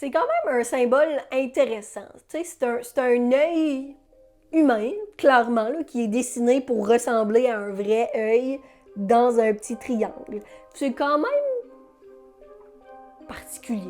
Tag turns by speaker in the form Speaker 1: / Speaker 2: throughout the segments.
Speaker 1: C'est quand même un symbole intéressant. Tu sais, c'est un œil humain, clairement, là, qui est dessiné pour ressembler à un vrai œil dans un petit triangle. C'est quand même particulier.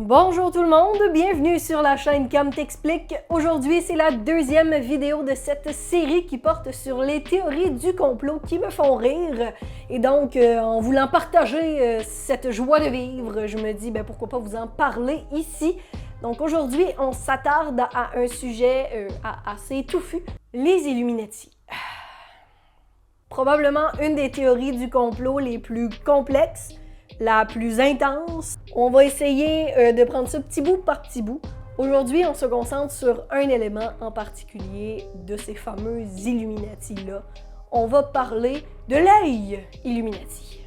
Speaker 1: Bonjour tout le monde, bienvenue sur la chaîne Cam t'explique. Aujourd'hui, c'est la deuxième vidéo de cette série qui porte sur les théories du complot qui me font rire. Et donc, en voulant partager cette joie de vivre, je me dis, pourquoi pas vous en parler ici. Donc aujourd'hui, on s'attarde à un sujet assez touffu, les Illuminati. Probablement une des théories du complot les plus complexes, la plus intense. On va essayer de prendre ça petit bout par petit bout. Aujourd'hui, on se concentre sur un élément en particulier de ces fameux Illuminati-là. On va parler de l'œil Illuminati.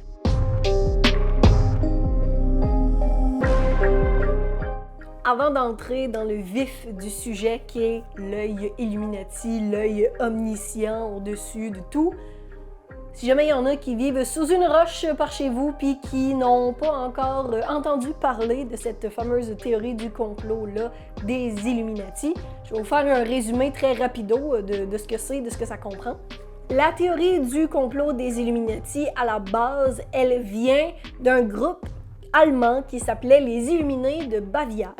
Speaker 1: Avant d'entrer dans le vif du sujet qui est l'œil Illuminati, l'œil omniscient au-dessus de tout, si jamais il y en a qui vivent sous une roche par chez vous puis qui n'ont pas encore entendu parler de cette fameuse théorie du complot-là des Illuminati, je vais vous faire un résumé très rapido de ce que c'est, de ce que ça comprend. La théorie du complot des Illuminati, à la base, elle vient d'un groupe allemand qui s'appelait les Illuminés de Bavière.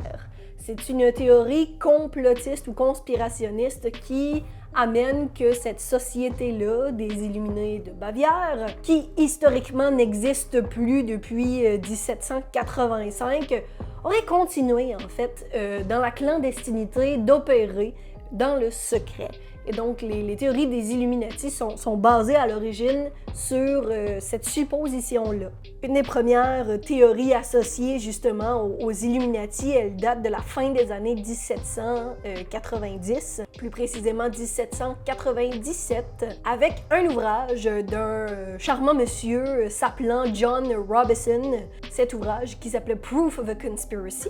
Speaker 1: C'est une théorie complotiste ou conspirationniste qui amène que cette société-là, des Illuminés de Bavière, qui historiquement n'existe plus depuis 1785, aurait continué en fait dans la clandestinité d'opérer dans le secret. Et donc les théories des Illuminati sont basées à l'origine sur cette supposition-là. Une des premières théories associées justement aux Illuminati, elle date de la fin des années 1790, plus précisément 1797, avec un ouvrage d'un charmant monsieur s'appelant John Robison, cet ouvrage qui s'appelait Proof of a Conspiracy.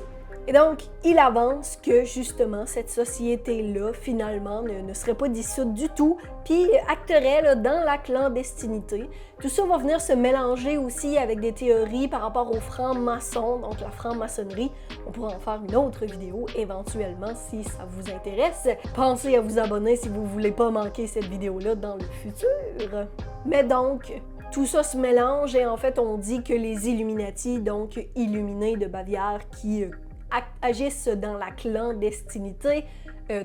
Speaker 1: Et donc, il avance que, justement, cette société-là, finalement, ne serait pas dissoute du tout, puis acterait là, dans la clandestinité. Tout ça va venir se mélanger aussi avec des théories par rapport aux francs-maçons, donc la franc-maçonnerie. On pourra en faire une autre vidéo éventuellement si ça vous intéresse. Pensez à vous abonner si vous ne voulez pas manquer cette vidéo-là dans le futur. Mais donc, tout ça se mélange et en fait, on dit que les Illuminati, donc Illuminés de Bavière, qui agissent dans la clandestinité,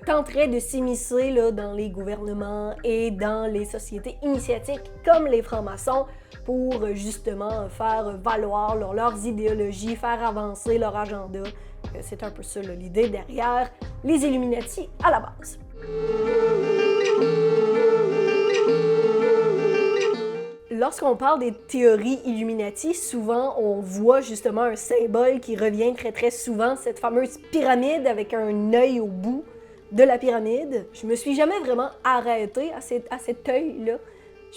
Speaker 1: tenteraient de s'immiscer dans les gouvernements et dans les sociétés initiatiques comme les francs-maçons pour justement faire valoir leurs idéologies, faire avancer leur agenda. C'est un peu ça l'idée derrière les Illuminati à la base. Lorsqu'on parle des théories Illuminati, souvent on voit justement un symbole qui revient très très souvent, cette fameuse pyramide avec un œil au bout de la pyramide. Je me suis jamais vraiment arrêtée à cet œil-là.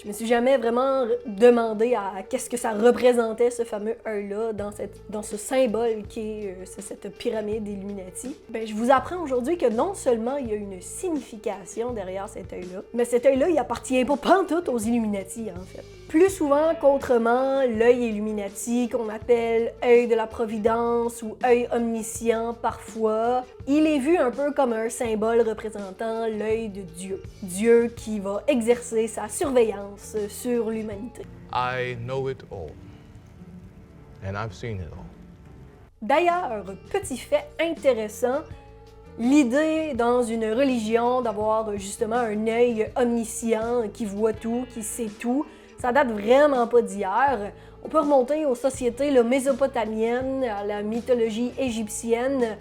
Speaker 1: Je me suis jamais vraiment demandé à qu'est-ce que ça représentait, ce fameux œil-là, dans ce symbole qui est cette pyramide Illuminati. Je vous apprends aujourd'hui que non seulement il y a une signification derrière cet œil-là, mais cet œil-là, il appartient pas pantoute aux Illuminati, en fait. Plus souvent qu'autrement, l'œil Illuminati, qu'on appelle œil de la Providence ou œil omniscient parfois, il est vu un peu comme un symbole représentant l'œil de Dieu. Dieu qui va exercer sa surveillance sur l'humanité.
Speaker 2: I know it all. And I've seen it all.
Speaker 1: D'ailleurs, petit fait intéressant, l'idée dans une religion d'avoir justement un œil omniscient qui voit tout, qui sait tout, ça date vraiment pas d'hier. On peut remonter aux sociétés mésopotamiennes, à la mythologie égyptienne.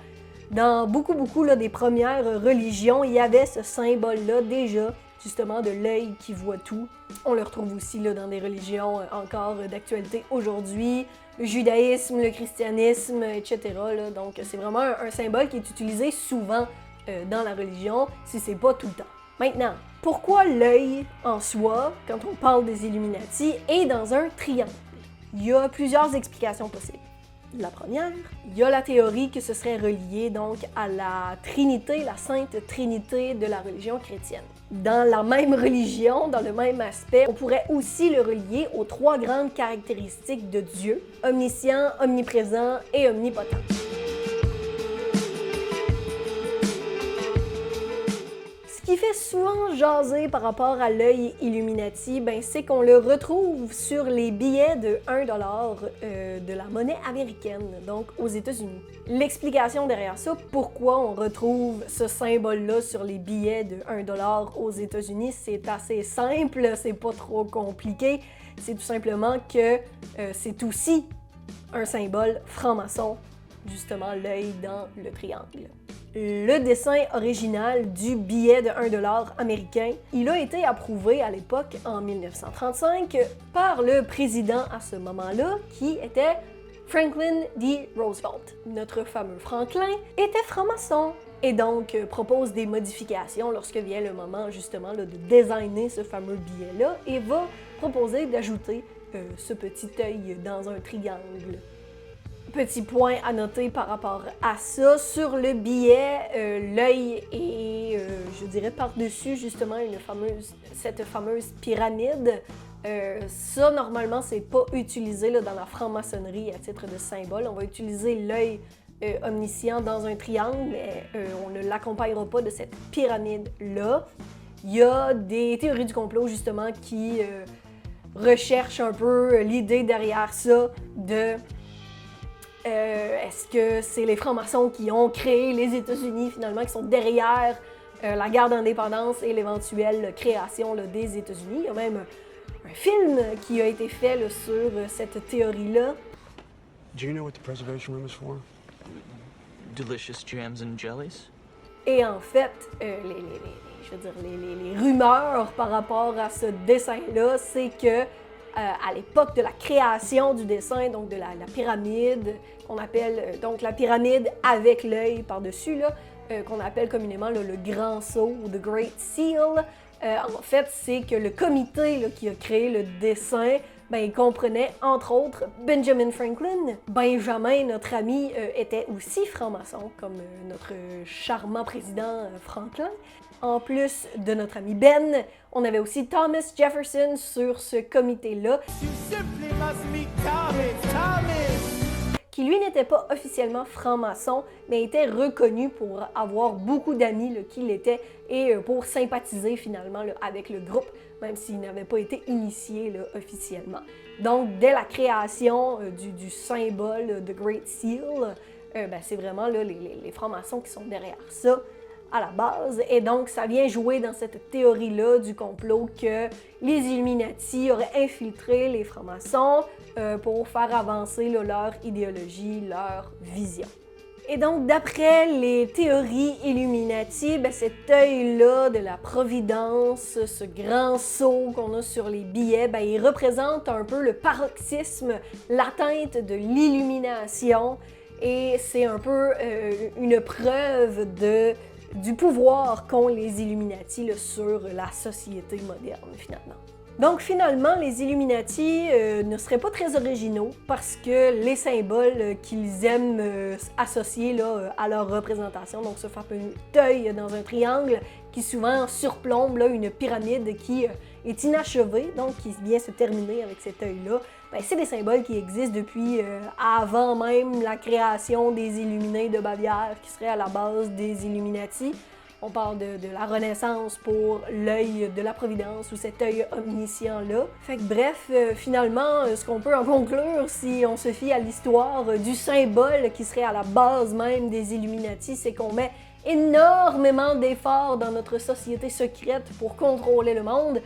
Speaker 1: Dans beaucoup des premières religions, il y avait ce symbole-là déjà, justement de l'œil qui voit tout. On le retrouve aussi dans des religions encore d'actualité aujourd'hui, le judaïsme, le christianisme, etc. Donc c'est vraiment un symbole qui est utilisé souvent dans la religion, si c'est pas tout le temps. Maintenant, pourquoi l'œil en soi, quand on parle des Illuminati, est dans un triangle? Il y a plusieurs explications possibles. La première, il y a la théorie que ce serait relié donc à la Trinité, la Sainte Trinité de la religion chrétienne. dans la même religion, dans le même aspect, on pourrait aussi le relier aux 3 grandes caractéristiques de Dieu, omniscient, omniprésent et omnipotent. Ce qui fait souvent jaser par rapport à l'œil Illuminati, c'est qu'on le retrouve sur les billets de 1$ de la monnaie américaine, donc aux États-Unis. L'explication derrière ça, pourquoi on retrouve ce symbole-là sur les billets de 1$ aux États-Unis, c'est assez simple, c'est pas trop compliqué. C'est tout simplement que c'est aussi un symbole franc-maçon, justement l'œil dans le triangle. Le dessin original du billet de 1$ américain, il a été approuvé à l'époque, en 1935, par le président à ce moment-là, qui était Franklin D. Roosevelt. Notre fameux Franklin était franc-maçon et donc propose des modifications lorsque vient le moment justement là, de designer ce fameux billet-là et va proposer d'ajouter ce petit œil dans un triangle. Petit point à noter par rapport à ça, sur le billet, l'œil est, je dirais, par-dessus justement cette fameuse pyramide. Ça, normalement, c'est pas utilisé là, dans la franc-maçonnerie à titre de symbole. On va utiliser l'œil omniscient dans un triangle, mais on ne l'accompagnera pas de cette pyramide-là. Il y a des théories du complot, justement, qui recherchent un peu l'idée derrière ça de... est-ce que c'est les francs-maçons qui ont créé les États-Unis, finalement, qui sont derrière la guerre d'indépendance et l'éventuelle création là, des États-Unis? Il y a même un film qui a été fait là, sur cette théorie-là.
Speaker 3: Do you know what the preservation room is for?
Speaker 4: Delicious jams and jellies.
Speaker 1: Et en fait, les rumeurs par rapport à ce dessin-là, c'est que à l'époque de la création du dessin, donc de la pyramide, qu'on appelle donc la pyramide avec l'œil par-dessus, qu'on appelle communément là, le Grand Sceau ou The Great Seal. En fait, c'est que le comité là, qui a créé le dessin, il comprenait entre autres Benjamin Franklin. Benjamin, notre ami, était aussi franc-maçon, comme notre charmant président Franklin. En plus de notre ami Ben, on avait aussi Thomas Jefferson sur ce comité-là, qui lui n'était pas officiellement franc-maçon, mais était reconnu pour avoir beaucoup d'amis là, qui l'étaient et pour sympathiser finalement là, avec le groupe, même s'il n'avait pas été initié là, officiellement. Donc, dès la création du symbole de Great Seal, c'est vraiment là, les francs-maçons qui sont derrière ça à la base, et donc ça vient jouer dans cette théorie-là du complot que les Illuminati auraient infiltré les francs-maçons pour faire avancer là, leur idéologie, leur vision. Et donc, d'après les théories Illuminati, cet œil-là de la providence, ce grand sceau qu'on a sur les billets, il représente un peu le paroxysme, l'atteinte de l'illumination, et c'est un peu une preuve du pouvoir qu'ont les Illuminati là, sur la société moderne, finalement. Donc finalement, les Illuminati ne seraient pas très originaux parce que les symboles qu'ils aiment associer là, à leur représentation, donc ce fameux œil dans un triangle qui souvent surplombe là, une pyramide qui est inachevée, donc qui vient se terminer avec cet œil-là, c'est des symboles qui existent depuis avant même la création des Illuminés de Bavière, qui seraient à la base des Illuminati. On parle de la Renaissance pour l'œil de la Providence ou cet œil omniscient-là. Fait que bref, finalement, ce qu'on peut en conclure si on se fie à l'histoire du symbole qui serait à la base même des Illuminati, c'est qu'on met énormément d'efforts dans notre société secrète pour contrôler le monde,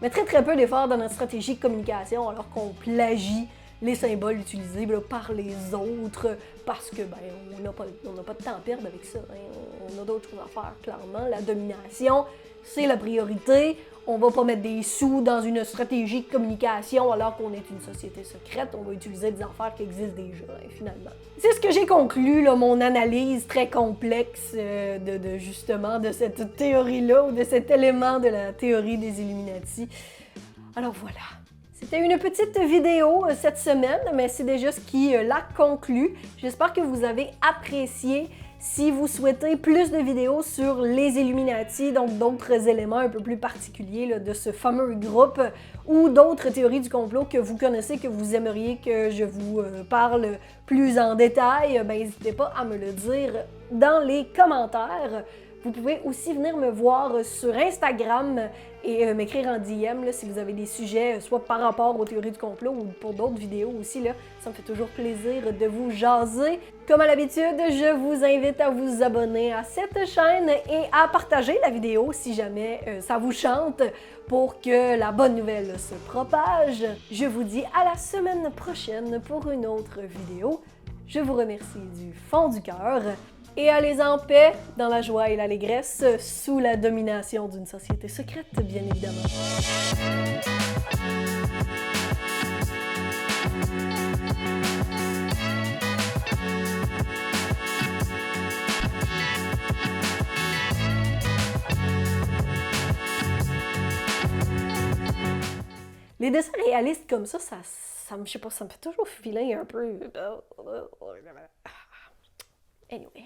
Speaker 1: mais très peu d'efforts dans notre stratégie de communication alors qu'on plagie les symboles utilisés là, par les autres parce que on n'a pas de temps à perdre avec ça. On a d'autres choses à faire, clairement. La domination, c'est la priorité. On va pas mettre des sous dans une stratégie de communication alors qu'on est une société secrète. On va utiliser des affaires qui existent déjà, finalement. C'est ce que j'ai conclu, là, mon analyse très complexe justement de cette théorie-là ou de cet élément de la théorie des Illuminati. Alors voilà. C'était une petite vidéo cette semaine, mais c'est déjà ce qui la conclut. J'espère que vous avez apprécié Si vous souhaitez plus de vidéos sur les Illuminati, donc d'autres éléments un peu plus particuliers là, de ce fameux groupe, ou d'autres théories du complot que vous connaissez, que vous aimeriez que je vous parle plus en détail, ben n'hésitez pas à me le dire dans les commentaires. Vous pouvez aussi venir me voir sur Instagram et m'écrire en DM là, si vous avez des sujets, soit par rapport aux théories du complot ou pour d'autres vidéos aussi. Là. Ça me fait toujours plaisir de vous jaser. Comme à l'habitude, je vous invite à vous abonner à cette chaîne et à partager la vidéo si jamais ça vous chante pour que la bonne nouvelle se propage. Je vous dis à la semaine prochaine pour une autre vidéo. Je vous remercie du fond du cœur. Et allez en paix, dans la joie et l'allégresse, sous la domination d'une société secrète, bien évidemment. Les dessins réalistes comme ça, je sais pas, ça me fait toujours filer un peu. Anyway.